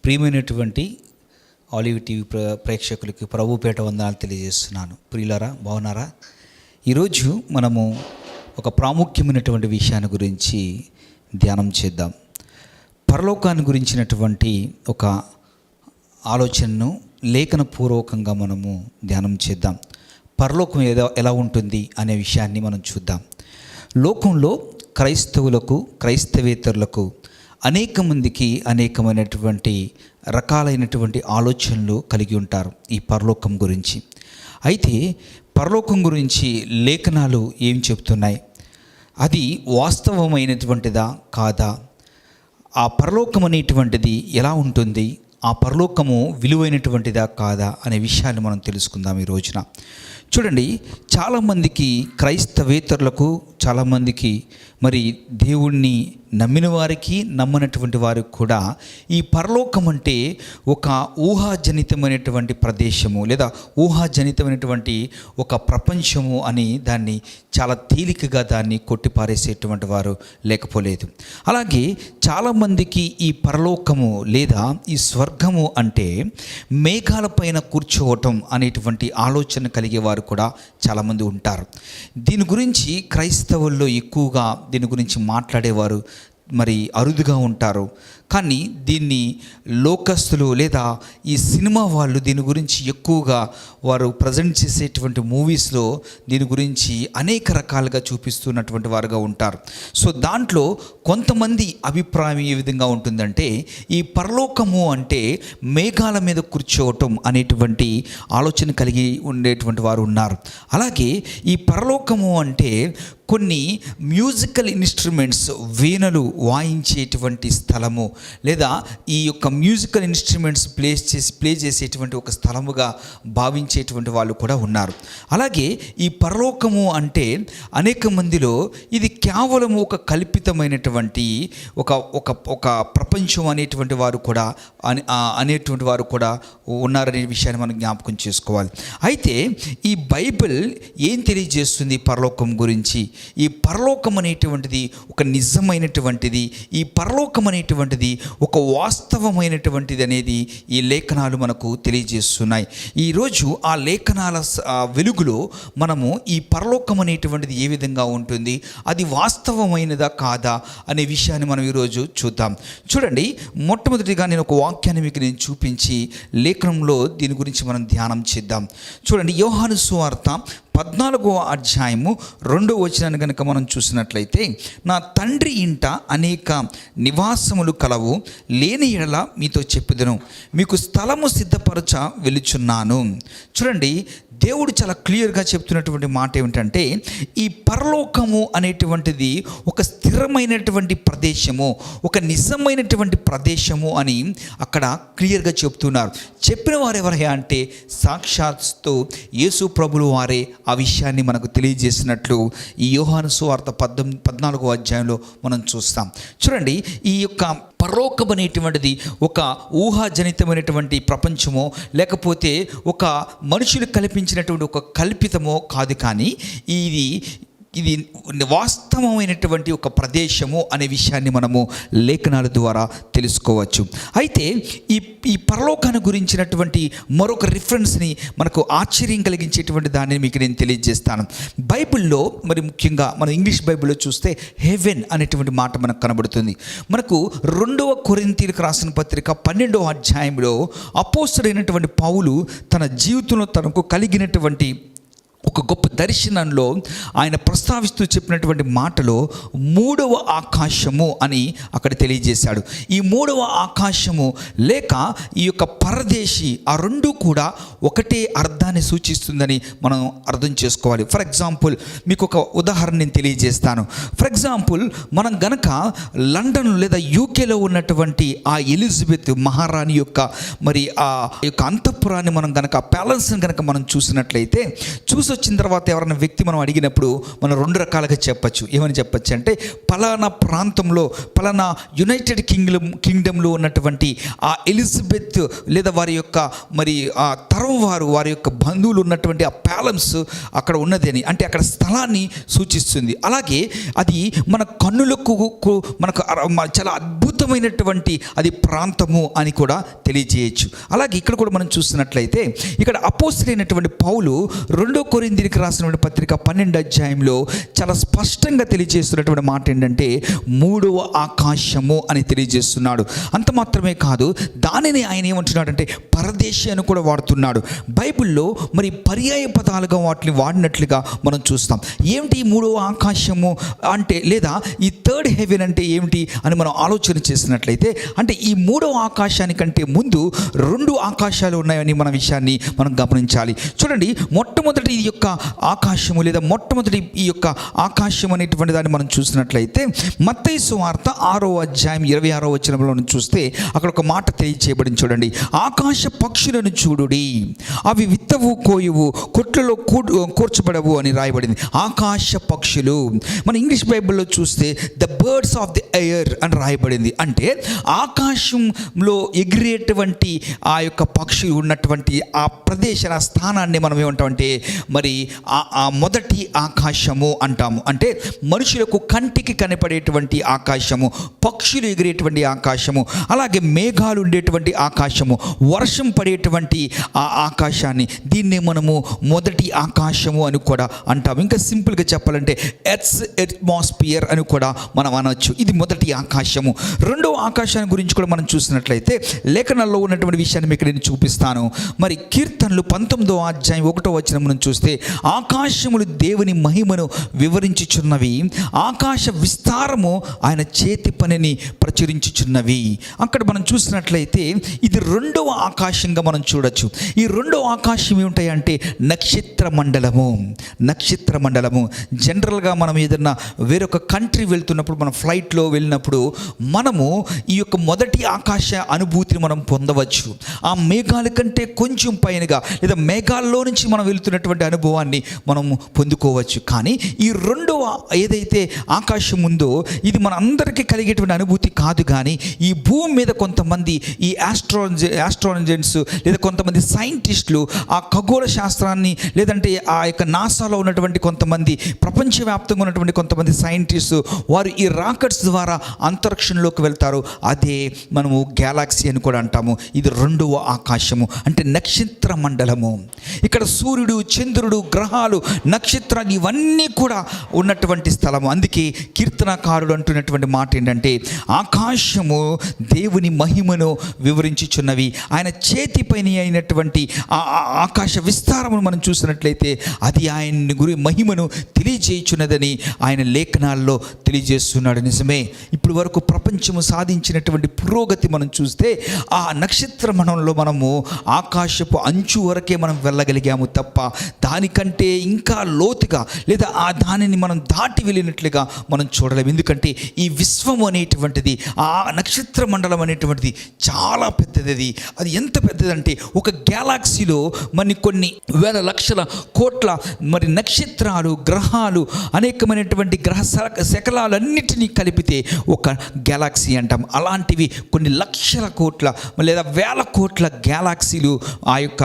ప్రియమైనటువంటి olive TV ప్రేక్షకులకి ప్రభుపేట వందనాలు తెలియజేస్తున్నాను. ప్రియులారా, బాగున్నారా? ఈరోజు మనము ఒక ప్రాముఖ్యమైనటువంటి విషయాన్ని గురించి ధ్యానం చేద్దాం. పరలోకాన్ని గురించినటువంటి ఒక ఆలోచనను లేఖనపూర్వకంగా మనము ధ్యానం చేద్దాం. పరలోకం ఎలా ఉంటుంది అనే విషయాన్ని మనం చూద్దాం. లోకంలో క్రైస్తవులకు, క్రైస్తవేతరులకు అనేక మందికి అనేకమైనటువంటి రకాలైనటువంటి ఆలోచనలు కలిగి ఉంటారు ఈ పరలోకం గురించి. అయితే పరలోకం గురించి లేఖనాలు ఏం చెప్తున్నాయి? అది వాస్తవమైనటువంటిదా కాదా? ఆ పరలోకం అనేటువంటిది ఎలా ఉంటుంది? ఆ పరలోకము విలువైనటువంటిదా కాదా అనే విషయాన్ని మనం తెలుసుకుందాం ఈ రోజున. చూడండి, చాలామందికి క్రైస్తవేతరులకు, చాలామందికి మరి దేవుణ్ణి నమ్మిన వారికి, నమ్మనటువంటి వారికి కూడా ఈ పరలోకం అంటే ఒక ఊహాజనితమైనటువంటి ప్రదేశము లేదా ఊహాజనితమైనటువంటి ఒక ప్రపంచము అని దాన్ని చాలా తేలికగా దాన్ని కొట్టిపారేసేటువంటి వారు లేకపోలేదు. అలాగే చాలామందికి ఈ పరలోకము లేదా ఈ స్వర్గము అంటే మేఘాలపైన కూర్చోవటం అనేటువంటి ఆలోచన కలిగే వారు కూడా చాలామంది ఉంటారు. దీని గురించి క్రైస్తవుల్లో ఎక్కువగా దీని గురించి మాట్లాడేవారు మరి అరుదుగా ఉంటారు. కానీ దీన్ని లోకస్తులు లేదా ఈ సినిమా వాళ్ళు దీని గురించి ఎక్కువగా వారు ప్రజెంట్ చేసేటువంటి మూవీస్లో దీని గురించి అనేక రకాలుగా చూపిస్తున్నటువంటి వారుగా ఉంటారు. సో దాంట్లో కొంతమంది అభిప్రాయం ఏ విధంగా ఉంటుందంటే, ఈ పరలోకము అంటే మేఘాల మీద కూర్చోవటం అనేటువంటి ఆలోచన కలిగి ఉండేటువంటి వారు ఉన్నారు. అలాగే ఈ పరలోకము అంటే కొన్ని మ్యూజికల్ ఇన్స్ట్రుమెంట్స్, వీణలు వాయించేటువంటి స్థలము లేదా ఈ యొక్క మ్యూజికల్ ఇన్స్ట్రుమెంట్స్ ప్లే చేసేటువంటి ఒక స్థలముగా భావించేటువంటి వాళ్ళు కూడా ఉన్నారు. అలాగే ఈ పరలోకము అంటే అనేక మందిలో ఇది కేవలం ఒక కల్పితమైనటువంటి ఒక ప్రపంచం అనేటువంటి వారు కూడా అనేటువంటి వారు కూడా ఉన్నారనే విషయాన్ని మనం జ్ఞాపకం చేసుకోవాలి. అయితే ఈ బైబిల్ ఏం తెలియజేస్తుంది పరలోకం గురించి? ఈ పరలోకం అనేటువంటిది ఒక నిజమైనటువంటిది, ఈ పరలోకం అనేటువంటిది ఒక వాస్తవమైనటువంటిది అనేది ఈ లేఖనాలు మనకు తెలియజేస్తున్నాయి. ఈరోజు ఆ లేఖనాల వెలుగులో మనము ఈ పరలోకం అనేటువంటిది ఏ విధంగా ఉంటుంది, అది వాస్తవమైనదా కాదా అనే విషయాన్ని మనం ఈరోజు చూద్దాం. చూడండి, మొట్టమొదటిగా నేను ఒక వాక్యాన్ని మీకు నేను చూపించి లేఖనంలో దీని గురించి మనం ధ్యానం చేద్దాం. చూడండి, యోహాను సువార్త 14వ అధ్యాయము 2వ వచనాన్ని కనుక మనం చూసినట్లయితే, నా తండ్రి ఇంట అనేక నివాసములు కలవు, లేని ఎడల మీతో చెప్పుదును, మీకు స్థలము సిద్ధపరచ వెలుచున్నాను. చూడండి, దేవుడు చాలా క్లియర్గా చెప్తున్నటువంటి మాట ఏమిటంటే, ఈ పరలోకము అనేటువంటిది ఒక స్థిరమైనటువంటి ప్రదేశము, ఒక నిజమైనటువంటి ప్రదేశము అని అక్కడ క్లియర్గా చెప్తున్నారు. చెప్పిన వారు ఎవరయ్యా అంటే సాక్షాత్తు యేసు ప్రభులు వారే ఆ విషయాన్ని మనకు తెలియజేసినట్లు ఈ యోహాను సువార్త 14వ అధ్యాయంలో మనం చూస్తాం. చూడండి, ఈ యొక్క పరలోకం అనేటువంటిది ఒక ఊహాజనితమైనటువంటి ప్రపంచమో లేకపోతే ఒక మనుషులు కల్పించినటువంటి ఒక కల్పితమో కాదు, కానీ ఇది వాస్తవమైనటువంటి ఒక ప్రదేశము అనే విషయాన్ని మనము లేఖనాల ద్వారా తెలుసుకోవచ్చు. అయితే ఈ పరలోకాన్ని గురించినటువంటి మరొక రిఫరెన్స్ని, మనకు ఆశ్చర్యం కలిగించేటువంటి దాన్ని మీకు నేను తెలియజేస్తాను. బైబిల్లో మరి ముఖ్యంగా మనం ఇంగ్లీష్ బైబిల్లో చూస్తే హెవెన్ అనేటువంటి మాట మనకు కనబడుతుంది. మనకు 2వ కొరింథీయులకు రాసిన పత్రిక 12వ అధ్యాయంలో అపోస్తలుడైనటువంటి పౌలు తన జీవితంలో తనకు కలిగినటువంటి ఒక గొప్ప దర్శనంలో ఆయన ప్రస్తావిస్తూ చెప్పినటువంటి మాటలో 3వ ఆకాశము అని అక్కడ తెలియజేశాడు. ఈ 3వ ఆకాశము లేక ఈ యొక్క పరదేశి, ఆ రెండు కూడా ఒకటే అర్థాన్ని సూచిస్తుందని మనం అర్థం చేసుకోవాలి. ఫర్ ఎగ్జాంపుల్ మీకు ఒక ఉదాహరణ నేను తెలియజేస్తాను. ఫర్ ఎగ్జాంపుల్, మనం గనక లండన్ లేదా యూకేలో ఉన్నటువంటి ఆ ఎలిజబెత్ మహారాణి యొక్క మరి ఆ యొక్క అంతఃపురాన్ని మనం గనక ప్యాలెస్ని గనక మనం చూసినట్లయితే వచ్చిన తర్వాత ఎవరైనా వ్యక్తి మనం అడిగినప్పుడు మనం రెండు రకాలుగా చెప్పచ్చు. ఏమని చెప్పచ్చు అంటే, పలానా ప్రాంతంలో పలానా యునైటెడ్ కింగ్డమ్లో ఉన్నటువంటి ఆ ఎలిజబెత్ లేదా వారి యొక్క మరి ఆ తరం వారి యొక్క బంధువులు ఉన్నటువంటి ఆ ప్యాలెస్ అక్కడ ఉన్నది అని, అంటే అక్కడ స్థలాన్ని సూచిస్తుంది. అలాగే అది మన కన్నులకు మనకు చాలా అద్భుతమైనటువంటి అది ప్రాంతము అని కూడా తెలియజేయచ్చు. అలాగే ఇక్కడ కూడా మనం చూస్తున్నట్లయితే ఇక్కడ అపోస్తలుడైనటువంటి పౌలు 2 కొరింథీయులకు రాసినటువంటి పత్రిక 12వ అధ్యాయంలో చాలా స్పష్టంగా తెలియజేస్తున్నటువంటి మాట ఏంటంటే, 3వ ఆకాశము అని తెలియజేస్తున్నాడు. అంత మాత్రమే కాదు, దానిని ఆయన ఏమంటున్నాడంటే పరదేశి అని కూడా వాడుతున్నాడు. బైబిల్లో మరి పర్యాయ పదాలుగా వాటిని వాడినట్లుగా మనం చూస్తాం. ఏమిటి ఈ 3వ ఆకాశము అంటే, లేదా ఈ థర్డ్ హెవెన్ అంటే ఏమిటి అని మనం ఆలోచన చేసినట్లయితే, అంటే ఈ 3వ ఆకాశానికంటే ముందు 2 ఆకాశాలు ఉన్నాయని మన విషయాన్ని మనం గమనించాలి. చూడండి, మొట్టమొదటి ఈ యొక్క ఆకాశము లేదా మొట్టమొదటి ఈ యొక్క ఆకాశం అనేటువంటి దాన్ని మనం చూసినట్లయితే మత్తయి సువార్త 6వ అధ్యాయం 26వ వచనంలో చూస్తే అక్కడ ఒక మాట తెలియచేయబడింది. చూడండి, ఆకాశ పక్షులను చూడుడి, అవి విత్తవు, కోయువు, కొట్లలో కూర్చబడవు అని రాయబడింది. ఆకాశ పక్షులు. మన ఇంగ్లీష్ బైబిల్లో చూస్తే the birds of the air అని రాయబడింది. అంటే ఆకాశంలో ఎగిరేటువంటి ఆ యొక్క పక్షులు ఉన్నటువంటి ఆ ప్రదేశ స్థానాన్ని మనం ఏమంటామంటే మరి ఆ మొదటి ఆకాశము అంటాము. అంటే మనుషులకు కంటికి కనపడేటువంటి ఆకాశము, పక్షులు ఎగిరేటువంటి ఆకాశము, అలాగే మేఘాలు ఉండేటువంటి ఆకాశము, వర్షం పడేటువంటి ఆ ఆకాశాన్ని, దీన్నే మనము మొదటి ఆకాశము అని కూడా అంటాము. ఇంకా సింపుల్గా చెప్పాలంటే ఎర్త్స్ అట్మాస్ఫియర్ అని కూడా మనం అనొచ్చు. ఇది మొదటి ఆకాశము. 2వ ఆకాశాన్ని గురించి కూడా మనం చూసినట్లయితే లేఖనాల్లో ఉన్నటువంటి విషయాన్ని మీకు నేను చూపిస్తాను. మరి కీర్తనలు 19వ అధ్యాయం 1వ వచనం నుంచి చూస్తే, ఆకాశములు దేవుని మహిమను వివరించుచున్నవి, ఆకాశ విస్తారము ఆయన చేతి పనిని ప్రచురించుచున్నవి. అక్కడ మనం చూసినట్లయితే ఇది 2వ ఆకాశంగా మనం చూడొచ్చు. ఈ 2వ ఆకాశం ఏమిటాయంటే నక్షత్ర మండలము. నక్షత్ర మండలము జనరల్గా మనం ఏదన్నా వేరొక కంట్రీ వెళ్తున్నప్పుడు, మనం ఫ్లైట్లో వెళ్ళినప్పుడు మనము ఈ యొక్క మొదటి ఆకాశ అనుభూతిని మనం పొందవచ్చు. ఆ మేఘాల కంటే కొంచెం పైనగా లేదా మేఘాల్లో నుంచి మనం వెళ్తున్నటువంటి అనుభవాన్ని మనం పొందుకోవచ్చు. కానీ ఈ 2వ ఏదైతే ఆకాశం ఉందో ఇది మన అందరికీ కలిగేటువంటి అనుభూతి కాదు. కానీ ఈ భూమి మీద కొంతమంది ఈ ఆస్ట్రానజెంట్స్ లేదా కొంతమంది సైంటిస్టులు ఆ ఖగోళ శాస్త్రాన్ని, లేదంటే ఆ యొక్క నాసాలో ఉన్నటువంటి కొంతమంది, ప్రపంచవ్యాప్తంగా ఉన్నటువంటి కొంతమంది సైంటిస్టు వారు ఈ రాకెట్స్ ద్వారా అంతరిక్షంలోకి వెళ్తారు. అదే మనము గ్యాలాక్సీ అని కూడా అంటాము. ఇది 2వ ఆకాశము, అంటే నక్షత్ర మండలము. ఇక్కడ సూర్యుడు, చంద్రుడు, గ్రహాలు, నక్షత్రాలు ఇవన్నీ కూడా ఉన్నటువంటి స్థలము. అందుకే కీర్తనకారుడు అంటున్నటువంటి మాట ఏంటంటే, ఆకాశము దేవుని మహిమను వివరించుచున్నవి, ఆయన చేతి పని అయినటువంటి ఆ ఆకాశ విస్తారమును మనం చూసినట్లయితే అది ఆయన గురి మహిమను తెలియజేయుచున్నదని ఆయన లేఖనాల్లో తెలియజేస్తున్నాడు. నిజమే, ఇప్పుడు వరకు ప్రపంచము సాధించినటువంటి పురోగతి మనం చూస్తే ఆ నక్షత్ర మండలంలో మనము ఆకాశపు అంచు వరకే మనం వెళ్ళగలిగాము తప్ప దానికంటే ఇంకా లోతుగా లేదా ఆ దానిని మనం దాటి వెళ్ళినట్లుగా మనం చూడలేము. ఎందుకంటే ఈ విశ్వము అనేటువంటిది, ఆ నక్షత్ర మండలం అనేటువంటిది చాలా పెద్దది. అది ఎంత పెద్దదంటే ఒక గ్యాలాక్సీలో మరి కొన్ని వేల లక్షల కోట్ల మరి నక్షత్రాలు, గ్రహాలు, అనేకమైనటువంటి గ్రహ శకలాలన్నిటినీ కలిపితే ఒక గ్యాలాక్సీ అంటాం. అలాంటివి కొన్ని లక్షల కోట్ల లేదా వేల కోట్ల గ్యాలాక్సీలు ఆ యొక్క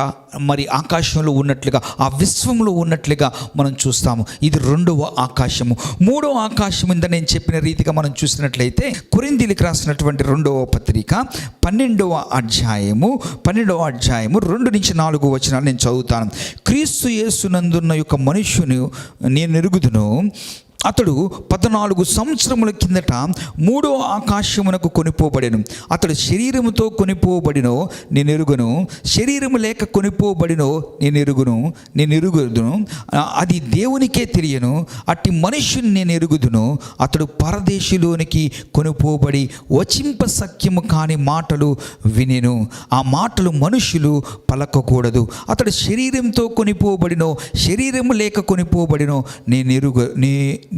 మరి ఆకాశంలో ఉన్నట్లుగా, ఆ విశ్వంలో ఉన్నట్లుగా మనం చూస్తాము. ఇది 2వ ఆకాశము. 3వ ఆకాశం ఇంత నేను చెప్పిన రీతిగా మనం చూసినట్లయితే కొరింథీయులకు రాసినటువంటి 2వ పత్రిక 12వ అధ్యాయము 2 నుంచి 4 వచనాలు నేను చదువుతాను. క్రీస్తు యేసునందున్న యొక్క మనుష్యుని నేను ఎరుగుదును, అతడు 14 సంవత్సరముల కిందట 3వ ఆకాశమునకు కొనిపోబడెను. అతడు శరీరముతో కొనిపోబడినో నేను ఎరుగును, శరీరము లేక కొనిపోబడినో నేను ఎరుగుదును, అది దేవునికే తెలియను. అట్టి మనుష్యుని నేను ఎరుగుదును, అతడు పరదేశిలోనికి కొనిపోబడి వచింప సఖ్యము కాని మాటలు వినెను. ఆ మాటలు మనుషులు పలకకూడదు. అతడు శరీరంతో కొనిపోబడినో శరీరము లేక కొనిపోబడినో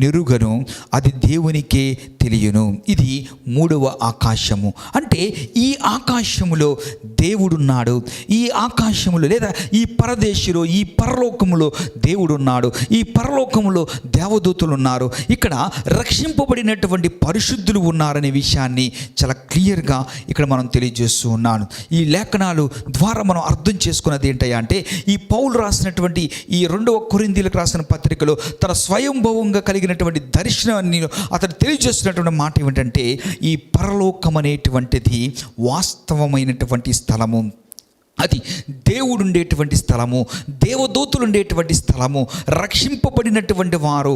నెరుగను, అది దేవునికే తెలియను. ఇది 3వ ఆకాశము. అంటే ఈ ఆకాశములో దేవుడున్నాడు. ఈ ఆకాశములో లేదా ఈ పరదేశిలో, ఈ పరలోకములో దేవుడున్నాడు. ఈ పరలోకములో దేవదూతలు ఉన్నారు. ఇక్కడ రక్షింపబడినటువంటి పరిశుద్ధులు ఉన్నారనే విషయాన్ని చాలా క్లియర్గా ఇక్కడ మనం తెలియజేస్తూ ఉన్నాను. ఈ లేఖనాలు ద్వారా మనం అర్థం చేసుకున్నది ఏంటయ్యా అంటే, ఈ పౌలు రాసినటువంటి ఈ 2వ కొరింథీయులకు రాసిన పత్రికలో తన స్వయంభవంగా కలిగినటువంటి దర్శనాన్ని అతను తెలియజేస్తున్నటువంటి మాట ఏమిటంటే, ఈ పరలోకం అనేటువంటిది వాస్తవమైనటువంటి స్థలము, అది దేవుడు ఉండేటువంటి స్థలము, దేవదూతలు ఉండేటువంటి స్థలము, రక్షింపబడినటువంటి వారు,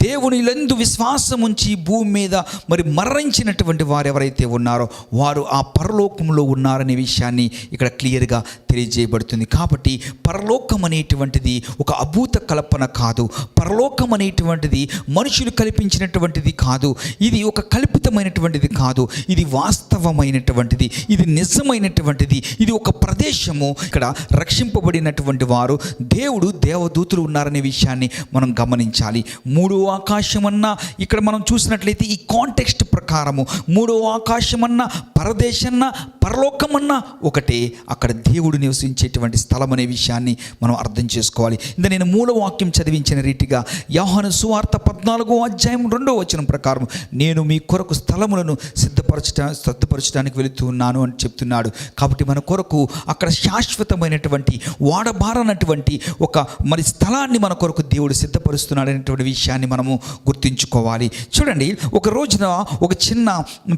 దేవునిలందు విశ్వాసం ఉంచి భూమి మీద మరి మరణించినటువంటి వారు ఎవరైతే ఉన్నారో వారు ఆ పరలోకంలో ఉన్నారనే విషయాన్ని ఇక్కడ క్లియర్గా తెలియజేయబడుతుంది. కాబట్టి పరలోకం అనేటువంటిది ఒక అభూత కల్పన కాదు. పరలోకం అనేటువంటిది మనుషులు కల్పించినటువంటిది కాదు. ఇది ఒక కల్పితమైనటువంటిది కాదు. ఇది వాస్తవమైనటువంటిది, ఇది నిజమైనటువంటిది, ఇది ఒక ప్రదేశం. ఇక్కడ రక్షింపబడినటువంటి వారు, దేవుడు, దేవదూతలు ఉన్నారనే విషయాన్ని మనం గమనించాలి. 3వ ఆకాశమన్నా ఇక్కడ మనం చూసినట్లయితే ఈ కాంటెక్స్ట్ ప్రకారము 3వ ఆకాశమన్నా, పరదేశమన్నా, పరలోకమన్నా ఒకటే. అక్కడ దేవుడు నివసించేటువంటి స్థలం అనే విషయాన్ని మనం అర్థం చేసుకోవాలి. ఇంత నేను మూలవాక్యం చదివించిన రీతిగా యోహాను సువార్త 14వ అధ్యాయం 2వ వచనం ప్రకారం, నేను మీ కొరకు స్థలములను సిద్ధపరచడానికి వెళుతూ ఉన్నాను అని చెప్తున్నాడు. కాబట్టి మన కొరకు అక్కడ శాశ్వతమైనటువంటి వాడబారనటువంటి ఒక మరి స్థలాన్ని మన కొరకు దేవుడు సిద్ధపరుస్తున్నాడు అనేటువంటి విషయాన్ని మనము గుర్తుంచుకోవాలి. చూడండి, ఒక రోజున ఒక చిన్న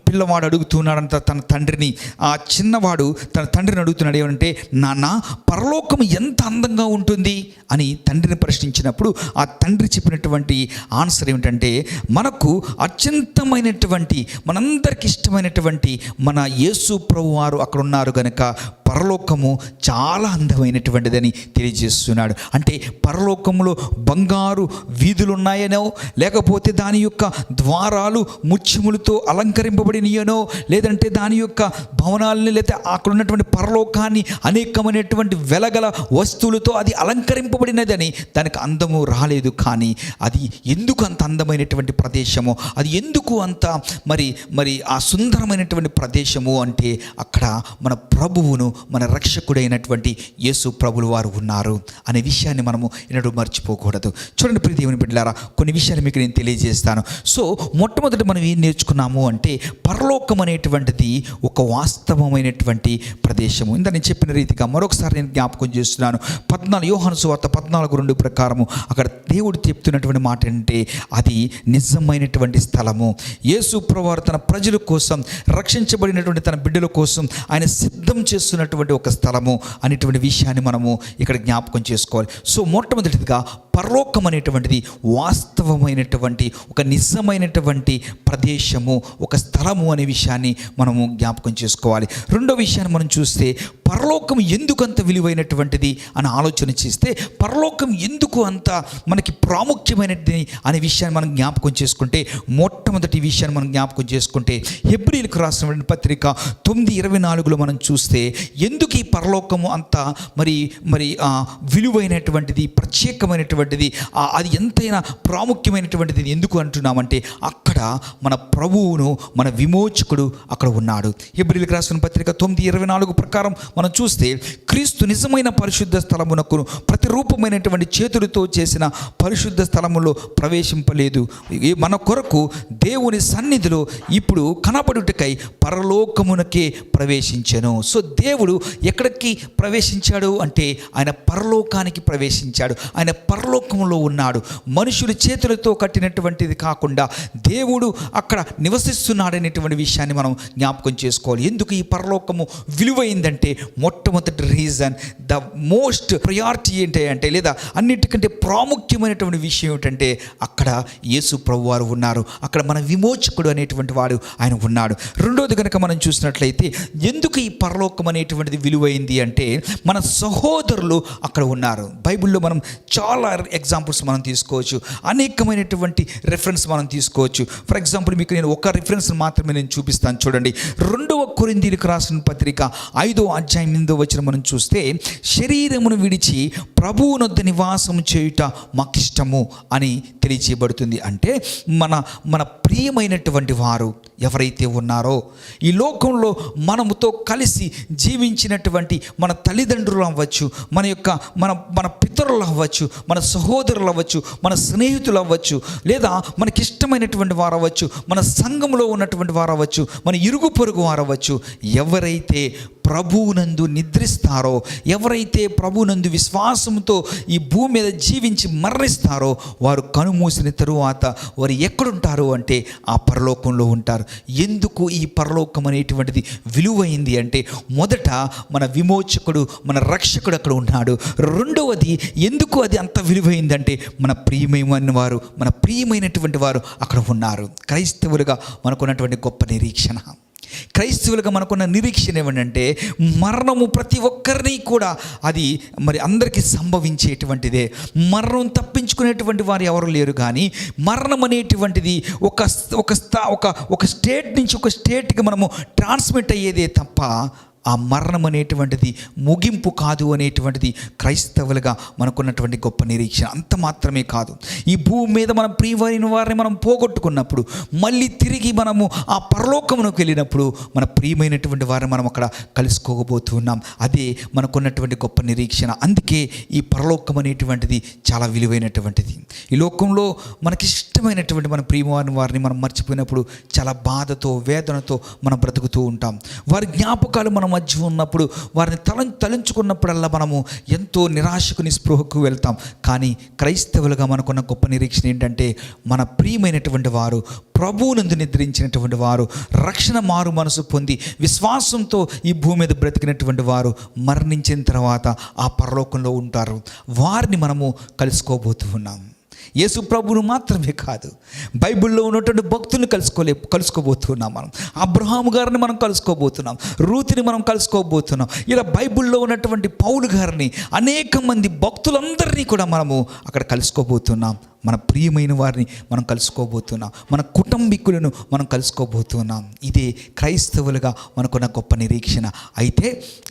పిల్లవాడు అడుగుతున్నాడంట తన తండ్రిని. ఆ చిన్నవాడు తన తండ్రిని అడుగుతున్నాడు, ఏమంటే, నాన్న, పరలోకం ఎంత అందంగా ఉంటుంది అని తండ్రిని ప్రశ్నించినప్పుడు ఆ తండ్రి చెప్పినటువంటి ఆన్సర్ ఏమిటంటే, మనకు అత్యంతమైనటువంటి, మనందరికి ఇష్టమైనటువంటి మన యేసు ప్రభు వారు అక్కడ ఉన్నారు గనుక పరలోకము చాలా అందమైనటువంటిదని తెలియజేస్తున్నాడు. అంటే పరలోకములో బంగారు వీధులు ఉన్నాయనో, లేకపోతే దాని యొక్క ద్వారాలు ముత్యములతో అలంకరింపబడినయనో, లేదంటే దాని యొక్క భవనాలని, లేదా అక్కడ ఉన్నటువంటి పరలోకాన్ని అనేకమైనటువంటి వెలగల వస్తువులతో అది అలంకరింపబడినదని దానికి అందము రాలేదు. కానీ అది ఎందుకు అంత అందమైనటువంటి ప్రదేశము, అది ఎందుకు అంత మరి ఆ సుందరమైనటువంటి ప్రదేశము అంటే, అక్కడ మన ప్రభువును, మన రక్షకుడైనటువంటి యేసు ప్రభులు వారు ఉన్నారు అనే విషయాన్ని మనము ఎన్నడూ మర్చిపోకూడదు. చూడండి ప్రియ దేవుని బిడ్డలారా, కొన్ని విషయాలు మీకు నేను తెలియజేస్తాను. సో మొట్టమొదటి మనం ఏం నేర్చుకున్నాము అంటే, పరలోకం అనేటువంటిది ఒక వాస్తవమైనటువంటి ప్రదేశము. ఇంత నేను చెప్పిన రీతిగా మరొకసారి నేను జ్ఞాపకం చేస్తున్నాను. యోహాను సువార్త 14:2 ప్రకారము అక్కడ దేవుడు చెప్తున్నటువంటి మాట అంటే, అది నిజమైనటువంటి స్థలము. యేసు ప్రభువారు తన ప్రజల కోసం, రక్షించబడినటువంటి తన బిడ్డల కోసం ఆయన సిద్ధం చేస్తున్నటువంటి ఒక స్థలము అనేటువంటి విషయాన్ని మనము ఇక్కడ జ్ఞాపకం చేసుకోవాలి. సో మొట్టమొదటిగా పరలోకం అనేటువంటిది వాస్తవమైనటువంటి ఒక నిజమైనటువంటి ప్రదేశము, ఒక స్థలము అనే విషయాన్ని మనము జ్ఞాపకం చేసుకోవాలి. రెండో విషయాన్ని మనం చూస్తే, పరలోకం ఎందుకు అంత విలువైనటువంటిది అని ఆలోచన చేస్తే, పరలోకం ఎందుకు అంత మనకి ప్రాముఖ్యమైనది అనే విషయాన్ని మనం జ్ఞాపకం చేసుకుంటే, మొట్టమొదటి విషయాన్ని మనం జ్ఞాపకం చేసుకుంటే, హెబ్రీయులకు రాసిన పత్రిక 9:24లో మనం చూస్తే, ఎందుకు ఈ పరలోకము అంత మరి విలువైనటువంటిది, ప్రత్యేకమైనటువంటిది, అది ఎంతైనా ప్రాముఖ్యమైనటువంటిది ఎందుకు అంటున్నామంటే, అక్కడ మన ప్రభువును, మన విమోచకుడు అక్కడ ఉన్నాడు. హెబ్రీయులకు రాసిన పత్రిక 9:24 ప్రకారం మనం చూస్తే, క్రీస్తు నిజమైన పరిశుద్ధ స్థలమునకు ప్రతిరూపమైనటువంటి చేతులతో చేసిన పరిశుద్ధ స్థలములో ప్రవేశింపలేదు. మన కొరకు దేవుని సన్నిధిలో ఇప్పుడు కనబడుటకై పరలోకమునకే ప్రవేశించెను. సో దేవుడు ఎక్కడికి ప్రవేశించాడు అంటే, ఆయన పరలోకానికి ప్రవేశించాడు. ఆయన పరలోకంలో ఉన్నాడు. మనుషుల చేతులతో కట్టినటువంటిది కాకుండా దేవుడు అక్కడ నివసిస్తున్నాడనేటువంటి విషయాన్ని మనం జ్ఞాపకం చేసుకోవాలి. ఎందుకు ఈ పరలోకము విలువైందంటే, మొట్టమొదటి రీజన్, ద మోస్ట్ ప్రయారిటీ ఏంటంటే, లేదా అన్నిటికంటే ప్రాముఖ్యమైనటువంటి విషయం ఏమిటంటే, అక్కడ యేసు ప్రభు వారు ఉన్నారు. అక్కడ మన విమోచకుడు అనేటువంటి వాడు ఆయన ఉన్నాడు. రెండోది కనుక మనం చూసినట్లయితే, ఎందుకు ఈ పరలోకం అనేటువంటిది విలువైంది అంటే, మన సహోదరులు అక్కడ ఉన్నారు. బైబిల్లో మనం చాలా ఎగ్జాంపుల్స్ మనం తీసుకోవచ్చు, అనేకమైనటువంటి రెఫరెన్స్ మనం తీసుకోవచ్చు. ఫర్ ఎగ్జాంపుల్ మీకు నేను ఒక రిఫరెన్స్ మాత్రమే నేను చూపిస్తాను. చూడండి, 2వ కొరింథీయులకు రాసిన పత్రిక 5వ అధ్యాయం 8వ వచనం మనం చూస్తే, శరీరమును విడిచి ప్రభువునొద్ద నివాసం చేయుట మాకిష్టము అని తెలియజేయబడుతుంది. అంటే మన ప్రియమైనటువంటి వారు ఎవరైతే ఉన్నారో, ఈ లోకంలో మనముతో కలిసి జీవించినటువంటి మన తల్లిదండ్రులు అవ్వచ్చు, మన యొక్క మన మన పితరులు అవ్వచ్చు, మన సహోదరులు అవ్వచ్చు, మన స్నేహితులు అవ్వచ్చు, లేదా మనకిష్టమైనటువంటి వారు అవ్వచ్చు, మన సంఘంలో ఉన్నటువంటి వారు అవ్వచ్చు, మన ఇరుగు పొరుగు వారు అవ్వచ్చు, ఎవరైతే ప్రభువునందు నిద్రిస్తారో, ఎవరైతే ప్రభువునందు విశ్వాసంతో ఈ భూమి మీద జీవించి మరణిస్తారో, వారు కనుమూసిన తరువాత వారు ఎక్కడుంటారు అంటే ఆ పరలోకంలో ఉంటారు. ఎందుకు ఈ పరలోకం అనేటువంటిది విలువైంది అంటే, మొదట మన విమోచకుడు, మన రక్షకుడు అక్కడ ఉన్నాడు. రెండవది, ఎందుకు అది అంత విలువైందంటే మన ప్రియమైనటువంటి వారు అక్కడ ఉన్నారు. క్రైస్తవులుగా మనకున్నటువంటి గొప్ప నిరీక్షణ, క్రైస్తవులుగా మనకున్న నిరీక్షణ ఏమంటే, మరణము ప్రతి ఒక్కరిని కూడా అది మరి అందరికీ సంభవించేటువంటిదే. మరణం తప్పించుకునేటువంటి వారు ఎవరు లేరు. కానీ మరణం అనేటువంటిది ఒక స్టేట్ నుంచి ఒక స్టేట్కి మనము ట్రాన్స్మిట్ అయ్యేదే తప్ప ఆ మరణం అనేటువంటిది ముగింపు కాదు అనేటువంటిది క్రైస్తవులుగా మనకున్నటువంటి గొప్ప నిరీక్షణ. అంత మాత్రమే కాదు, ఈ భూమి మీద మనం ప్రియమైన వారిని మనం పోగొట్టుకున్నప్పుడు మళ్ళీ తిరిగి మనము ఆ పరలోకమునకు వెళ్ళినప్పుడు మన ప్రియమైనటువంటి వారిని మనం అక్కడ కలుసుకోబోతున్నాం. అదే మనకున్నటువంటి గొప్ప నిరీక్షణ. అందుకే ఈ పరలోకం అనేటువంటిది చాలా విలువైనటువంటిది. ఈ లోకంలో మనకి ఇష్టమైనటువంటి మన ప్రియమైన వారిని మనం మర్చిపోయినప్పుడు చాలా బాధతో, వేదనతో మనం బ్రతుకుతూ ఉంటాం. వారి జ్ఞాపకాలు మనం మధ్య ఉన్నప్పుడు, వారిని తలంచుకున్నప్పుడల్లా మనము ఎంతో నిరాశకు, నిస్పృహకు వెళ్తాం. కానీ క్రైస్తవులుగా మనకున్న గొప్ప నిరీక్షణ ఏంటంటే, మన ప్రియమైనటువంటి వారు, ప్రభువునందు నిద్రించినటువంటి వారు, రక్షణ మారు మనసు పొంది విశ్వాసంతో ఈ భూమి మీద బ్రతికినటువంటి వారు మరణించిన తర్వాత ఆ పరలోకంలో ఉంటారు. వారిని మనము కలుసుకోబోతూ ఉన్నాం. యేసు ప్రభువును మాత్రమే కాదు, బైబిల్లో ఉన్నటువంటి భక్తులను కలుసుకోబోతున్నాం. మనం అబ్రహాము గారిని మనం కలుసుకోబోతున్నాం, రూతుని మనం కలుసుకోబోతున్నాం. ఇలా బైబిల్లో ఉన్నటువంటి పౌలు గారిని, అనేక మంది భక్తులందరినీ కూడా మనము అక్కడ కలుసుకోబోతున్నాం. మన ప్రియమైన వారిని మనం కలుసుకోబోతున్నాం, మన కుటుంబీకులను మనం కలుసుకోబోతున్నాం. ఇదే క్రైస్తవులుగా మనకున్న గొప్ప నిరీక్షణ. అయితే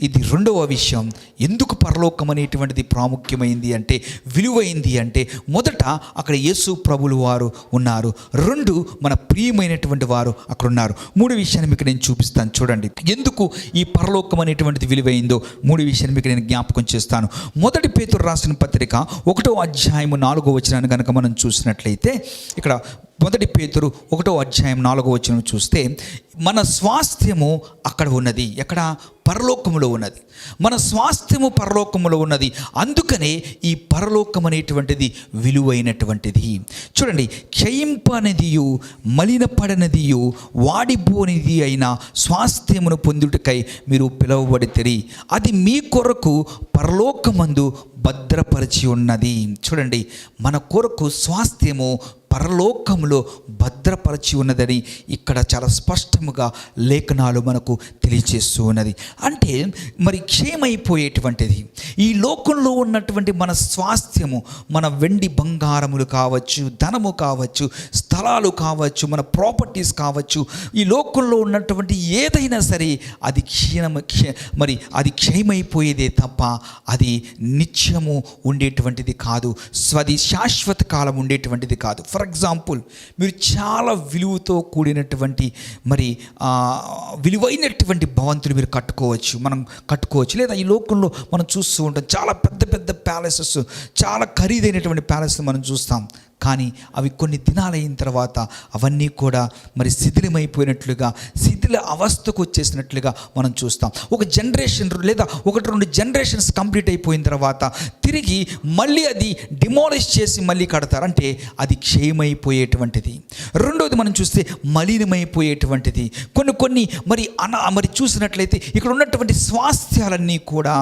ఇది రెండవ విషయం. ఎందుకు పరలోకం అనేటువంటిది ప్రాముఖ్యమైంది అంటే, విలువైంది అంటే, మొదట అక్కడ యేసు ప్రభులు వారు ఉన్నారు, రెండు మన ప్రియమైనటువంటి వారు అక్కడ ఉన్నారు. మూడు విషయాన్ని మీకు నేను చూపిస్తాను, చూడండి. ఎందుకు ఈ పరలోకం అనేటువంటిది విలువైందో మూడు విషయాన్ని మీకు నేను జ్ఞాపకం చేస్తాను. మొదటి పేతురు రాసిన పత్రిక 1వ అధ్యాయము 4వ వచనాన్ని కనుక మనం చూసినట్లయితే, ఇక్కడ మొదటి పేతురు 1వ అధ్యాయం 4వ వచనం చూస్తే, మన స్వాస్థ్యము అక్కడ ఉన్నది. ఎక్కడ? పరలోకములో ఉన్నది. మన స్వాస్థ్యము పరలోకములో ఉన్నది. అందుకనే ఈ పరలోకం అనేటువంటిది విలువైనటువంటిది. చూడండి, క్షయింపనిదియు మలినపడనిదియు వాడిపోనిది అయిన స్వాస్థ్యమును పొందుటకై మీరు పిలువబడితిరి. అది మీ కొరకు పరలోకమందు భద్రపరిచి ఉన్నది. చూడండి, మన కొరకు స్వాస్థ్యము పరలోకంలో భద్రపరిచి ఉన్నదని ఇక్కడ చాలా స్పష్టముగా లేఖనాలు మనకు తెలియజేస్తూ ఉన్నది. అంటే మరి క్షేమైపోయేటువంటిది ఈ లోకంలో ఉన్నటువంటి మన స్వాస్థ్యము, మన వెండి బంగారములు కావచ్చు, ధనము కావచ్చు, స్థలాలు కావచ్చు, మన ప్రాపర్టీస్ కావచ్చు, ఈ లోకంలో ఉన్నటువంటి ఏదైనా సరే అది అది క్షయమైపోయేదే తప్ప అది నిత్యము ఉండేటువంటిది కాదు. అది శాశ్వత కాలం ఉండేటువంటిది కాదు. ఫర్ ఎగ్జాంపుల్, మీరు చాలా విలువతో కూడినటువంటి విలువైనటువంటి భవంతులు మీరు కట్టుకోవచ్చు. లేదా ఈ లోకంలో మనం చూస్తూ ఉంటాం, చాలా పెద్ద పెద్ద ప్యాలెసెస్, చాలా ఖరీదైనటువంటి ప్యాలెస్ మనం చూస్తాం. కానీ అవి కొన్ని దినాలైన తర్వాత అవన్నీ కూడా శిథిలమైపోయినట్లుగా, శిథిల అవస్థకు వచ్చేసినట్లుగా మనం చూస్తాం. ఒక జనరేషన్ లేదా 1-2 జనరేషన్స్ కంప్లీట్ అయిపోయిన తర్వాత తిరిగి మళ్ళీ అది డిమాలిష్ చేసి మళ్ళీ కడతారు. అంటే అది క్షయమైపోయేటువంటిది. రెండోది మనం చూస్తే మలినమైపోయేటువంటిది. కొన్ని మరి చూసినట్లయితే ఇక్కడ ఉన్నటువంటి స్వాస్థ్యాలన్నీ కూడా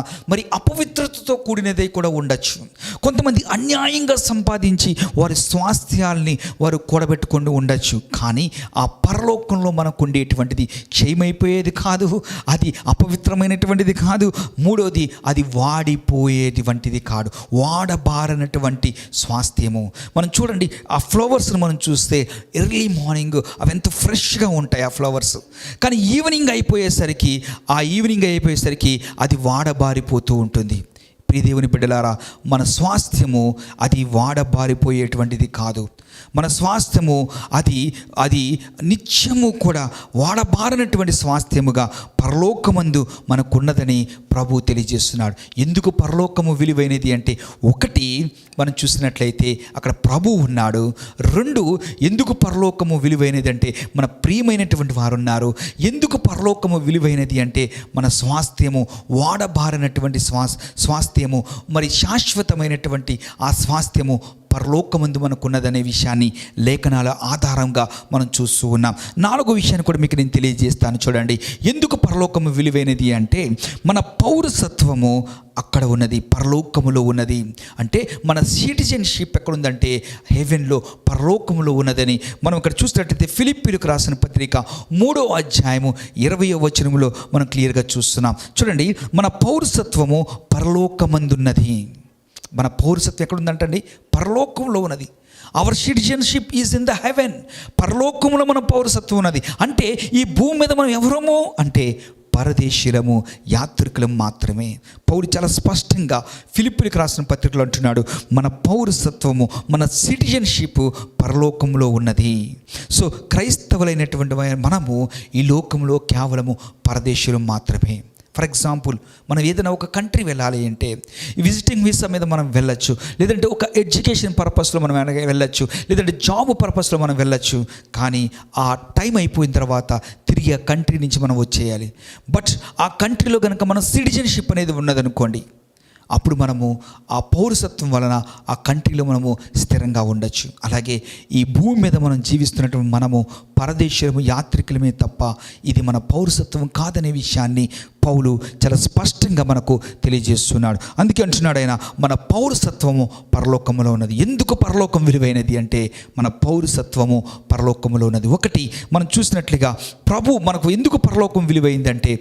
అపవిత్రతతో కూడినదే కూడా ఉండొచ్చు. కొంతమంది అన్యాయంగా సంపాదించి వారి స్వాస్థ్యాల్ని వారు కూడబెట్టుకొని ఉండొచ్చు. కానీ ఆ పరలోకంలో మనకు ఉండేటువంటిది క్షయమైపోయేది కాదు, అది అపవిత్రమైనటువంటిది కాదు. మూడోది, అది వాడిపోయేటువంటిది కాదు, వాడబారనటువంటి స్వాస్థ్యము. మనం చూడండి, ఆ ఫ్లవర్స్ని మనం చూస్తే ఎర్లీ మార్నింగ్ అవి ఎంత ఫ్రెష్గా ఉంటాయి ఆ ఫ్లవర్స్. కానీ ఈవినింగ్ అయిపోయేసరికి అది వాడబారిపోతూ ఉంటుంది. ప్రియ దేవుని బిడ్డలారా, మన స్వాస్థ్యము అది వాడబారిపోయేటువంటిది కాదు. మన స్వాస్థ్యము అది అది నిత్యము కూడా వాడబారనటువంటి స్వాస్థ్యముగా పరలోకమందు మనకున్నదని ప్రభు తెలియజేస్తున్నాడు. ఎందుకు పరలోకము విలువైనది అంటే, ఒకటి మనం చూసినట్లయితే అక్కడ ప్రభు ఉన్నాడు. రెండు, ఎందుకు పరలోకము విలువైనది అంటే మన ప్రియమైనటువంటి వారు ఉన్నారు. ఎందుకు పరలోకము విలువైనది అంటే మన స్వాస్థ్యము వాడబారినటువంటి స్వాస్థ్యము, మరి శాశ్వతమైనటువంటి ఆ స్వాస్థ్యము పరలోకమందు మనకున్నదనే విషయాన్ని లేఖనాల ఆధారంగా మనం చూస్తూ ఉన్నాం. 4వ విషయాన్ని కూడా మీకు నేను తెలియజేస్తాను. చూడండి, ఎందుకు పరలోకము విలువైనది అంటే మన పౌరసత్వము అక్కడ ఉన్నది, పరలోకములో ఉన్నది. అంటే మన సిటిజన్షిప్ ఎక్కడ ఉందంటే హెవెన్లో, పరలోకములో ఉన్నదని మనం ఇక్కడ చూసినట్లయితే ఫిలిప్పీలకు రాసిన పత్రిక 3వ అధ్యాయము 20వ వచనములో మనం క్లియర్గా చూస్తున్నాం. చూడండి, మన పౌరసత్వము పరలోకమందున్నది. మన పౌరసత్వం ఎక్కడుందంటండి? పరలోకంలో ఉన్నది. Hour citizenship is in the heaven. పరలోకంలో మన పౌరసత్వం ఉన్నది. అంటే ఈ భూమి మీద మనం ఎవరము అంటే పరదేశీయులము, యాత్రికులం మాత్రమే. పౌలు చాలా స్పష్టంగా ఫిలిప్పీలకు రాసిన పత్రికలో అంటున్నాడు, మన పౌరసత్వము, మన సిటిజన్షిప్ పరలోకంలో ఉన్నది. సో క్రైస్తవులైనటువంటి మనము ఈ లోకంలో కేవలము పరదేశీయులం మాత్రమే. ఫర్ ఎగ్జాంపుల్, మనం ఏదైనా ఒక కంట్రీ వెళ్ళాలి అంటే విజిటింగ్ వీసా మీద మనం వెళ్ళొచ్చు, లేదంటే ఒక ఎడ్యుకేషన్ పర్పస్లో మనం వెళ్ళొచ్చు, లేదంటే జాబ్ పర్పస్లో మనం వెళ్ళొచ్చు. కానీ ఆ టైం అయిపోయిన తర్వాత తిరిగి ఆ కంట్రీ నుంచి మనం వచ్చేయాలి. బట్ ఆ కంట్రీలో కనుక మన సిటిజన్షిప్ అనేది ఉన్నదనుకోండి, అప్పుడు మనము ఆ పౌరసత్వం వలన ఆ కంట్రీలో మనము స్థిరంగా ఉండొచ్చు. అలాగే ఈ భూమి మీద మనం జీవిస్తున్నటువంటి మనము పరదేశీయులము, యాత్రికులమే తప్ప ఇది మన పౌరసత్వం కాదనే విషయాన్ని పౌలు చాలా స్పష్టంగా మనకు తెలియజేస్తున్నాడు. అందుకే అంటున్నాడు ఆయన, మన పౌరసత్వము పరలోకములో ఉన్నది. ఎందుకు పరలోకం విలువైనది అంటే మన పౌరసత్వము పరలోకములో ఉన్నది. ఒకటి, మనం చూసినట్లుగా ప్రభు మనకు ఎందుకు పరలోకం విలువైందంటే,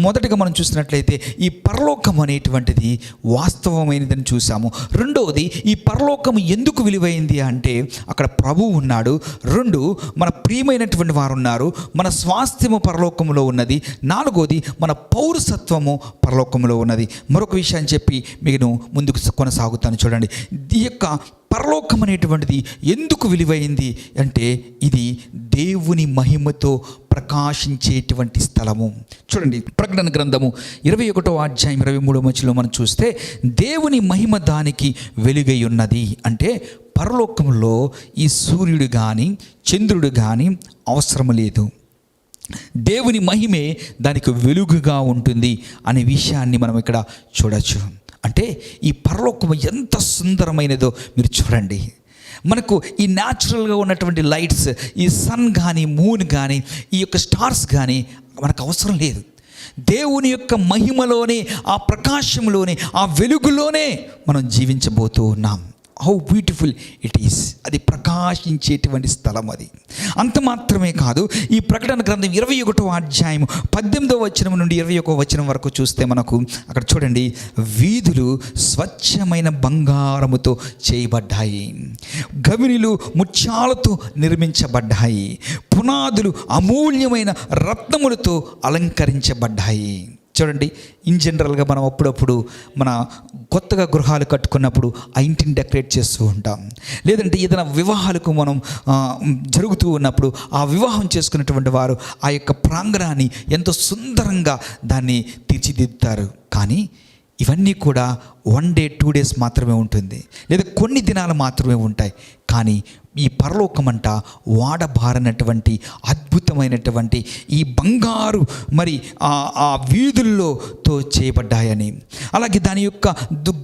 మొదటగా మనం చూసినట్లయితే ఈ పరలోకం అనేటువంటిది వాస్తవమైనదని చూసాము. రెండవది, ఈ పరలోకం ఎందుకు విలువైంది అంటే అక్కడ ప్రభు ఉన్నాడు. రెండు, మన ప్రియమైనటువంటి వారు ఉన్నారు. మన స్వాస్థ్యము పరలోకములో ఉన్నది. నాలుగోది, మన పౌరసత్వము పరలోకములో ఉన్నది. మరొక విషయాన్ని చెప్పి మీకు ముందుకు కొనసాగుతాను. చూడండి, ఈ యొక్క పరలోకం అనేటువంటిది ఎందుకు విలువైంది అంటే ఇది దేవుని మహిమతో ప్రకాశించేటువంటి స్థలము. చూడండి, ప్రకటన గ్రంథము 21వ అధ్యాయం 23వ వచనంలో మనం చూస్తే, దేవుని మహిమ దానికి వెలుగై ఉన్నది. అంటే పరలోకంలో ఈ సూర్యుడు కానీ చంద్రుడు కానీ అవసరం లేదు. దేవుని మహిమే దానికి వెలుగుగా ఉంటుంది అనే విషయాన్ని మనం ఇక్కడ చూడొచ్చు. అంటే ఈ పరలోకం ఎంత సుందరమైనదో మీరు చూడండి. మనకు ఈ న్యాచురల్గా ఉన్నటువంటి లైట్స్, ఈ సన్ కానీ మూన్ కానీ ఈ యొక్క స్టార్స్ కానీ మనకు అవసరం లేదు. దేవుని యొక్క మహిమలోనే, ఆ ప్రకాశంలోనే, ఆ వెలుగులోనే మనం జీవించబోతూ ఉన్నాం. How beautiful it is. అది ప్రకాశించేటువంటి స్థలం అది. అంత మాత్రమే కాదు, ఈ ప్రకటన గ్రంథం 21వ అధ్యాయం 18వ వచనం నుండి 21వ వచనం వరకు చూస్తే మనకు అక్కడ చూడండి, వీధులు స్వచ్ఛమైన బంగారముతో చేయబడ్డాయి, గవినిలు ముత్యాలతో నిర్మించబడ్డాయి, పునాదులు అమూల్యమైన రత్నములతో అలంకరించబడ్డాయి. చూడండి, ఇన్ జనరల్గా మనం అప్పుడప్పుడు మన కొత్తగా గృహాలు కట్టుకున్నప్పుడు ఆ ఇంటిని డెకరేట్ చేస్తూ ఉంటాం. లేదంటే ఏదైనా వివాహాలకు మనం జరుగుతూ ఉన్నప్పుడు ఆ వివాహం చేసుకున్నటువంటి వారు ఆ యొక్క ప్రాంగణాన్ని ఎంతో సుందరంగా దాన్ని తీర్చిదిద్దుతారు. కానీ ఇవన్నీ కూడా 1 day 2 days మాత్రమే ఉంటుంది, లేదా కొన్ని దినాలు మాత్రమే ఉంటాయి. కానీ ఈ పరలోకమంట వాడబారనటువంటి అద్భుతమైనటువంటి ఈ బంగారు మరి ఆ వీధుల్లోతో చేయబడ్డాయని, అలాగే దాని యొక్క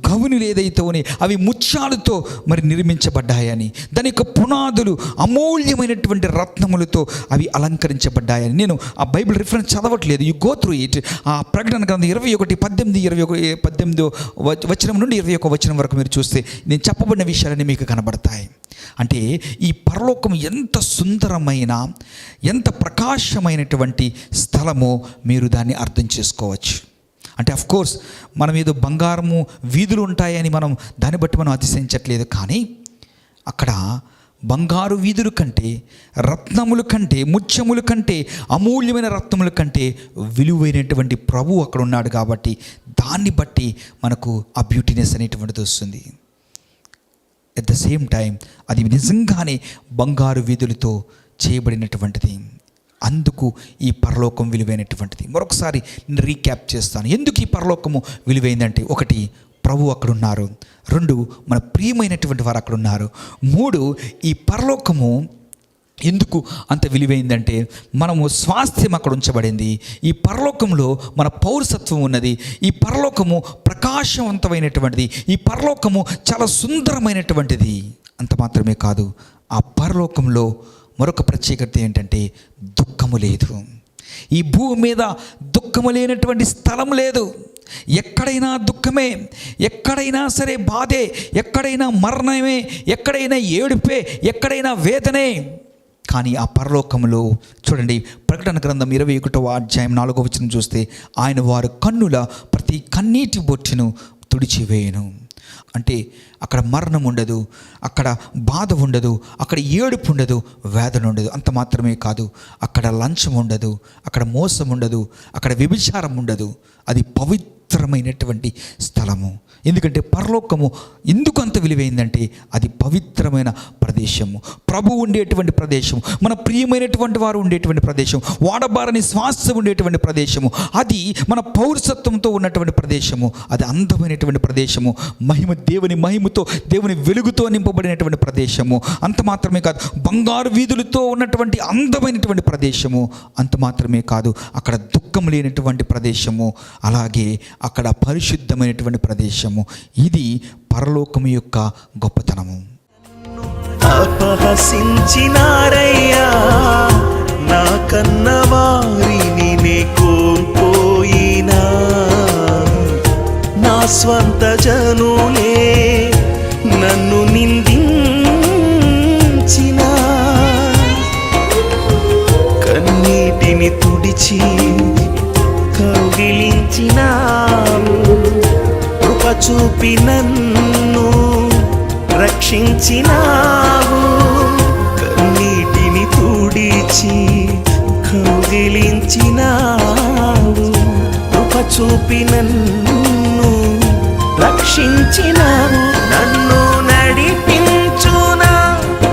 గవునులు ఏదైతే ఉన్నాయి అవి ముత్యాలతో మరి నిర్మించబడ్డాయని, దాని యొక్క పునాదులు అమూల్యమైనటువంటి రత్నములతో అవి అలంకరించబడ్డాయని. నేను ఆ బైబిల్ రిఫరెన్స్ చదవట్లేదు, యు గో త్రూ ఇట్. ఆ ప్రకటన గ్రంథం 18 వచనం నుండి 21 వచనం వరకు మీరు చూస్తే నేను చెప్పబడిన విషయాలన్నీ మీకు కనబడతాయి. అంటే ఈ పరలోకం ఎంత సుందరమైన, ఎంత ప్రకాశమైనటువంటి స్థలమో మీరు దాన్ని అర్థం చేసుకోవచ్చు. అంటే అఫ్కోర్స్ మనం ఏదో బంగారము వీధులు ఉంటాయని మనం దాన్ని బట్టి మనం అతిశయించట్లేదు. కానీ అక్కడ బంగారు వీధుల కంటే, రత్నముల కంటే, ముత్యముల కంటే, అమూల్యమైన రత్నముల కంటే విలువైనటువంటి ప్రభువు అక్కడ ఉన్నాడు. కాబట్టి దాన్ని బట్టి మనకు ఆ బ్యూటీనెస్ అనేటువంటిది వస్తుంది. ఎట్ ద సేమ్ టైం అది నిజంగానే బంగారు వీధులతో చేయబడినటువంటిది. అందుకు ఈ పరలోకం విలువైనటువంటిది. మరొకసారి నేను రీక్యాప్ చేస్తాను. ఎందుకు ఈ పరలోకము విలువైందంటే, 1, ప్రభు అక్కడ ఉన్నారు. 2, మన ప్రియమైనటువంటి వారు అక్కడ ఉన్నారు. 3, ఈ పరలోకము ఎందుకు అంత విలువైందంటే, మనము స్వాస్థ్యం అక్కడ ఉంచబడింది. ఈ పరలోకంలో మన పౌరసత్వం ఉన్నది. ఈ పరలోకము ప్రకాశవంతమైనటువంటిది. ఈ పరలోకము చాలా సుందరమైనటువంటిది. అంత మాత్రమే కాదు, ఆ పరలోకంలో మరొక ప్రత్యేకత ఏంటంటే దుఃఖము లేదు. ఈ భూమి మీద దుఃఖము లేనటువంటి స్థలం లేదు. ఎక్కడైనా దుఃఖమే, ఎక్కడైనా సరే బాధే, ఎక్కడైనా మరణమే, ఎక్కడైనా ఏడుపే, ఎక్కడైనా వేదనే. కానీ ఆ పరలోకంలో చూడండి, ప్రకటన గ్రంథం 21వ అధ్యాయం 4వ వచనం చూస్తే, ఆయన వారి కన్నుల ప్రతి కన్నీటి బొట్టును తుడిచివేయను. అంటే అక్కడ మరణం ఉండదు, అక్కడ బాధ ఉండదు, అక్కడ ఏడుపు ఉండదు, వేదన ఉండదు. అంత మాత్రమే కాదు, అక్కడ లంచం ఉండదు, అక్కడ మోసం ఉండదు, అక్కడ వ్యభిచారం ఉండదు. అది పవిత్రమైనటువంటి స్థలము. ఎందుకంటే పరలోకము ఎందుకు అంత విలువైందంటే, అది పవిత్రమైన ప్రదేశము, ప్రభు ఉండేటువంటి ప్రదేశము, మన ప్రియమైనటువంటి వారు ఉండేటువంటి ప్రదేశం, వాడబారని స్వాస్థ్యం ఉండేటువంటి ప్రదేశము, అది మన పౌరసత్వంతో ఉన్నటువంటి ప్రదేశము, అది అందమైనటువంటి ప్రదేశము, దేవుని మహిమతో, దేవుని వెలుగుతో నింపబడినటువంటి ప్రదేశము. అంత మాత్రమే కాదు, బంగారు వీధులతో ఉన్నటువంటి అందమైనటువంటి ప్రదేశము. అంత మాత్రమే కాదు, అక్కడ దుఃఖం లేనటువంటి ప్రదేశము, అలాగే అక్కడ పరిశుద్ధమైనటువంటి ప్రదేశము. ఇది పరలోకము యొక్క గొప్పతనము. అపహసించినారయ్యా నా కన్నవారిని నే కోల్పోయినా, నా స్వంత జనులే నన్ను నిందించిన, కన్నీటిని తుడిచి కౌగిలించినావు, కృప చూపి నన్ను రక్షించినావు, కన్నీటిని తుడిచి కౌగిలించినావు, కృప చూపి నన్ను రక్షించినావు, నన్ను నడిపించునా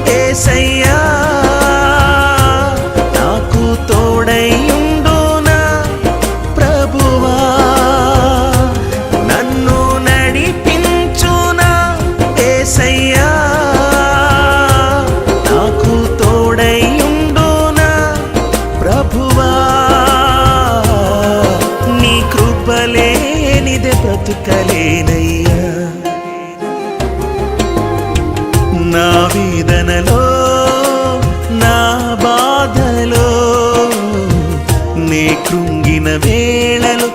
యేసయ్యా, నాకు తోడైయుండునా ప్రభువా, నన్ను నడిపించునా యేసయ్యా, నాకు తోడైయుండునా ప్రభువా, నీ కృపలేనిదే బ్రతుకలేనయ్యా, నా వేదనలో నా బాధలో నే కృంగిన వేళలో